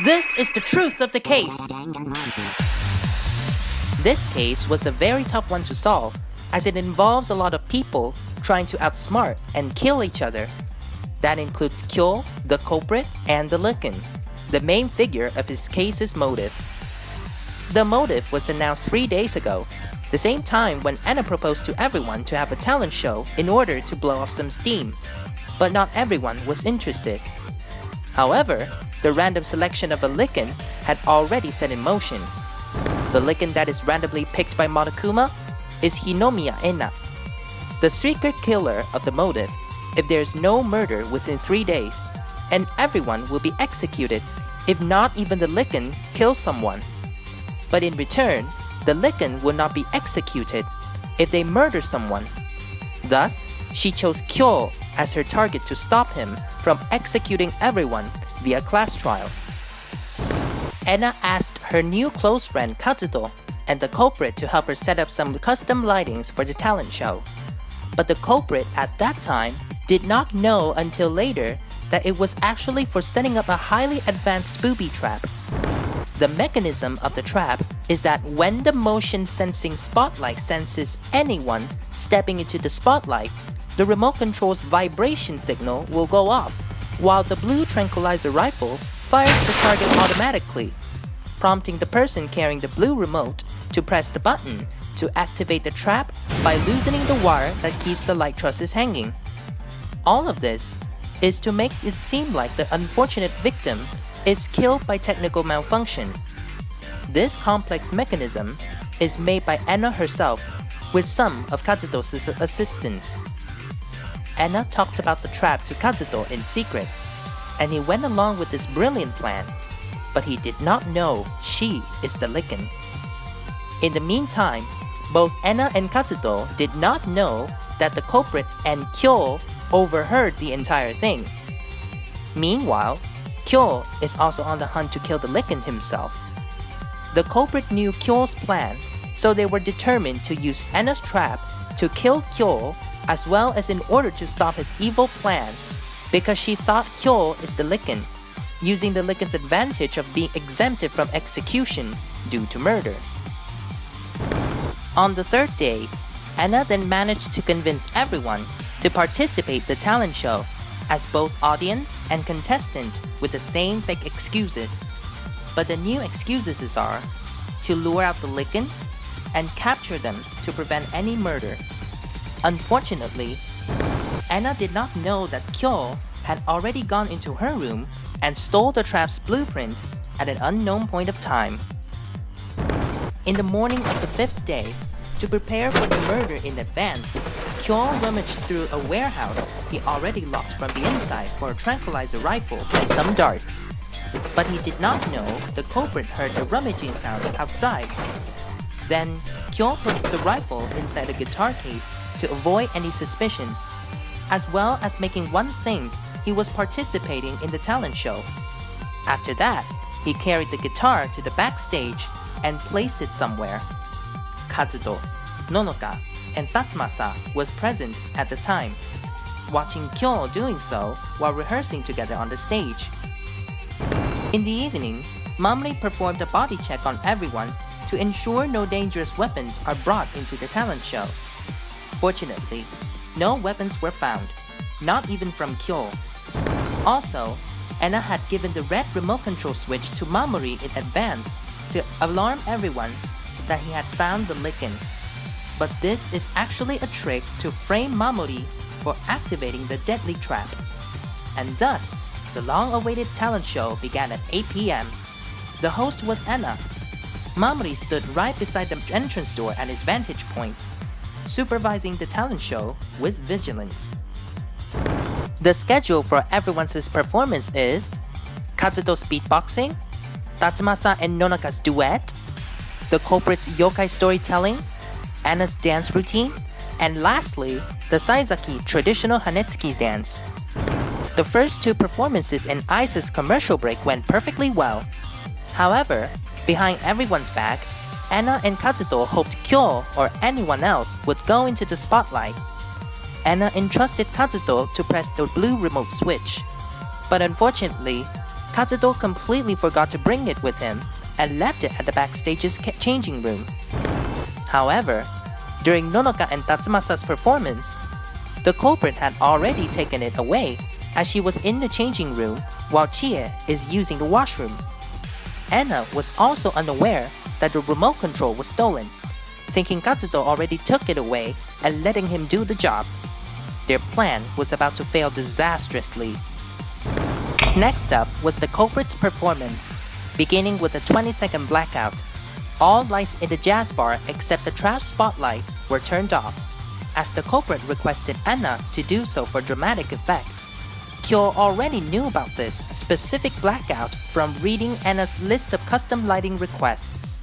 This is the truth of the case. This case was a very tough one to solve, as it involves a lot of people trying to outsmart and kill each other. That includes Kyo, the culprit, and the Lycan, the main figure of his case's motive. The motive was announced 3 days ago, the same time when Anna proposed to everyone to have a talent show in order to blow off some steam. But not everyone was interested. However, the random selection of a Lycan had already set in motion. The Lycan that is randomly picked by Monokuma is Hinomiya Ena, the secret killer of the motive if there is no murder within 3 days, and everyone will be executed if not even the Lycan kills someone. But in return, the Lycan will not be executed if they murder someone. Thus, she chose Kyo as her target to stop him from executing everyone via class trials. Anna asked her new close friend Kazuto and the culprit to help her set up some custom lightings for the talent show. But the culprit at that time did not know until later that it was actually for setting up a highly advanced booby trap. The mechanism of the trap is that when the motion sensing spotlight senses anyone stepping into the spotlight, the remote control's vibration signal will go off, while the blue tranquilizer rifle fires the target automatically, prompting the person carrying the blue remote to press the button to activate the trap by loosening the wire that keeps the light trusses hanging. All of this is to make it seem like the unfortunate victim is killed by technical malfunction. This complex mechanism is made by Anna herself with some of Kazuto's assistance. Anna talked about the trap to Kazuto in secret, and he went along with this brilliant plan, but he did not know she is the Lycan. In the meantime, both Anna and Kazuto did not know that the culprit and Kyo overheard the entire thing. Meanwhile, Kyo is also on the hunt to kill the Lycan himself. The culprit knew Kyo's plan, so they were determined to use Anna's trap to kill Kyo as well as in order to stop his evil plan, because she thought Kyo is the Lycan, using the Lycan's advantage of being exempted from execution due to murder. On the third day, Anna then managed to convince everyone to participate the talent show as both audience and contestant with the same fake excuses. But the new excuses are to lure out the Lycan and capture them to prevent any murder. Unfortunately, Anna did not know that Kyo had already gone into her room and stole the trap's blueprint at an unknown point of time. In the morning of the fifth day, to prepare for the murder in advance, Kyo rummaged through a warehouse he already locked from the inside for a tranquilizer rifle and some darts. But he did not know the culprit heard the rummaging sounds outside. Then, Kyo puts the rifle inside a guitar case to avoid any suspicion, as well as making one think he was participating in the talent show. After that, he carried the guitar to the backstage and placed it somewhere. Kazuto, Nonoka, and Tatsumasa was present at the time, watching Kyo doing so while rehearsing together on the stage. In the evening, Mamori performed a body check on everyone to ensure no dangerous weapons are brought into the talent show. Fortunately, no weapons were found, not even from Kyo. Also, Anna had given the red remote control switch to Mamori in advance to alarm everyone that he had found the Lycan. But this is actually a trick to frame Mamori for activating the deadly trap. And thus, the long-awaited talent show began at 8 p.m. The host was Anna. Mamori stood right beside the entrance door at his vantage point, supervising the talent show with vigilance. The schedule for everyone's performance is Kazuto's beatboxing, Tatsumasa and Nonoka's duet, the culprit's yokai storytelling, Anna's dance routine, and lastly, the Saizaki traditional Hanetsuki dance. The first two performances and Ice's commercial break went perfectly well. However, behind everyone's back, Anna and Kazuto hoped Kyo or anyone else would go into the spotlight. Anna entrusted Kazuto to press the blue remote switch, but unfortunately, Katsuto completely forgot to bring it with him and left it at the backstage's changing room. However, during Nonoka and Tatsumasa's performance, the culprit had already taken it away as she was in the changing room while Chie is using the washroom. Anna was also unaware that the remote control was stolen, thinking Katsuto already took it away and letting him do the job. Their plan was about to fail disastrously. Next up was the culprit's performance, beginning with a 20-second blackout. All lights in the jazz bar except the trap spotlight were turned off, as the culprit requested Anna to do so for dramatic effect. Kyo already knew about this specific blackout from reading Anna's list of custom lighting requests.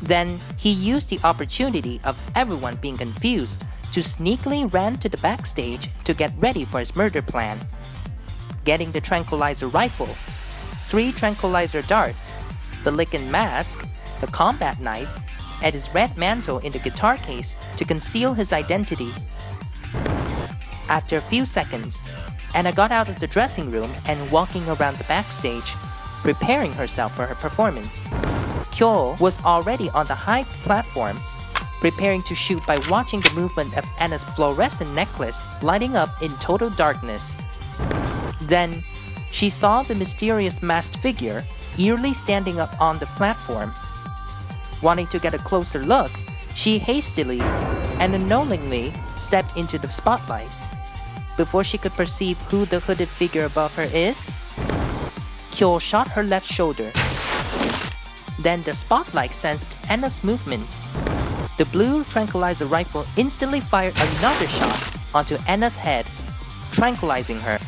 Then, he used the opportunity of everyone being confused to sneakily ran to the backstage to get ready for his murder plan. Getting the tranquilizer rifle, 3 tranquilizer darts, the licking mask, the combat knife, and his red mantle in the guitar case to conceal his identity. After a few seconds, Anna got out of the dressing room and walking around the backstage, preparing herself for her performance. Kyo was already on the high platform, preparing to shoot by watching the movement of Anna's fluorescent necklace lighting up in total darkness. Then, she saw the mysterious masked figure eerily standing up on the platform. Wanting to get a closer look, she hastily and unknowingly stepped into the spotlight. Before she could perceive who the hooded figure above her is, Kyo shot her left shoulder. Then the spotlight sensed Anna's movement. The blue tranquilizer rifle instantly fired another shot onto Anna's head, tranquilizing her.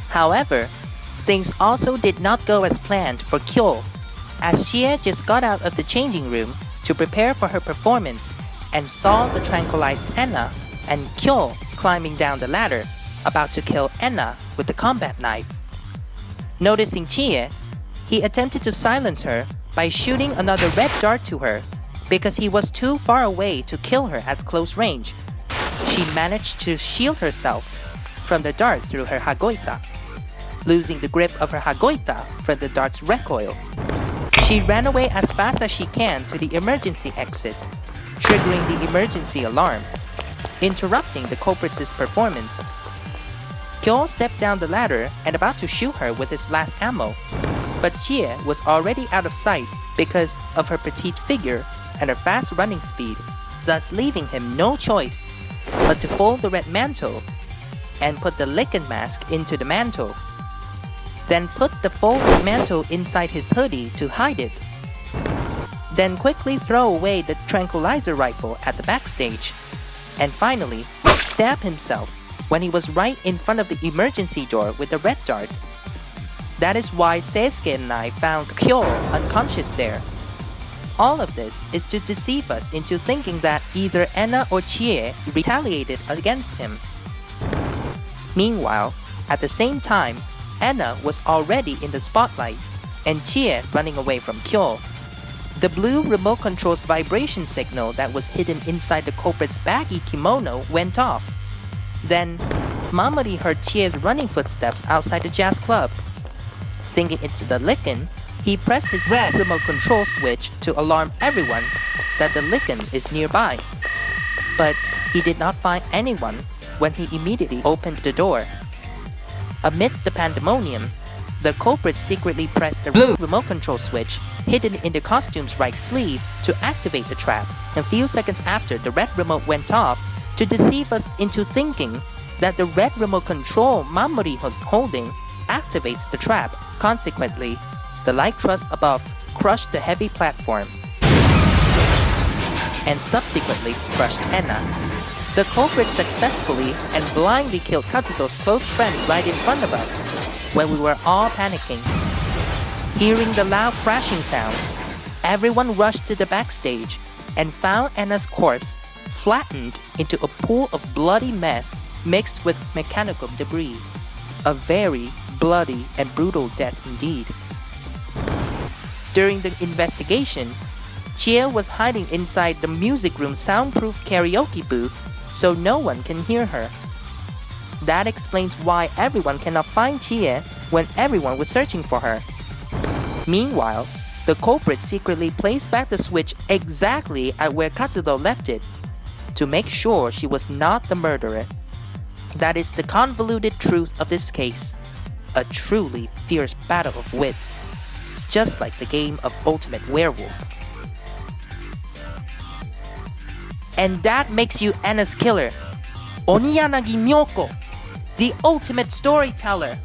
However, things also did not go as planned for Kyo, as Chie just got out of the changing room to prepare for her performance and saw the tranquilized Anna and Kyo climbing down the ladder, about to kill Anna with the combat knife. Noticing Chie, he attempted to silence her by shooting another red dart to her because he was too far away to kill her at close range. She managed to shield herself from the darts through her hagoita, losing the grip of her hagoita from the dart's recoil. She ran away as fast as she can to the emergency exit, triggering the emergency alarm, interrupting the culprit's performance. Kyo stepped down the ladder and about to shoot her with his last ammo, but Chie was already out of sight because of her petite figure and her fast running speed, thus leaving him no choice but to fold the red mantle and put the lichen mask into the mantle. Then put the folded mantle inside his hoodie to hide it. Then quickly throw away the tranquilizer rifle at the backstage. And finally, stab himself when he was right in front of the emergency door with the red dart. That is why Seisuke and I found Kyo unconscious there. All of this is to deceive us into thinking that either Anna or Chie retaliated against him. Meanwhile, at the same time, Anna was already in the spotlight, and Chie running away from Kyo. The blue remote control's vibration signal that was hidden inside the culprit's baggy kimono went off. Then, Mamori heard Chie's running footsteps outside the jazz club. Thinking it's the lichen, he pressed his red remote control switch to alarm everyone that the lichen is nearby. But he did not find anyone when he immediately opened the door. Amidst the pandemonium, the culprit secretly pressed the blue remote control switch hidden in the costume's right sleeve to activate the trap. A few seconds after the red remote went off to deceive us into thinking that the red remote control Mamori was holding activates the trap. Consequently, the light truss above crushed the heavy platform and subsequently crushed Anna. The culprit successfully and blindly killed Katsuto's close friend right in front of us when we were all panicking. Hearing the loud crashing sounds, everyone rushed to the backstage and found Anna's corpse flattened into a pool of bloody mess mixed with mechanical debris. A very bloody and brutal death indeed. During the investigation, Chie was hiding inside the music room's soundproof karaoke booth so no one can hear her. That explains why everyone cannot find Chie when everyone was searching for her. Meanwhile, the culprit secretly placed back the switch exactly at where Katsudo left it to make sure she was not the murderer. That is the convoluted truth of this case. A truly fierce battle of wits, just like the game of Ultimate Werewolf. And that makes you Anna's killer, Oniyanagi Myoko, the ultimate storyteller.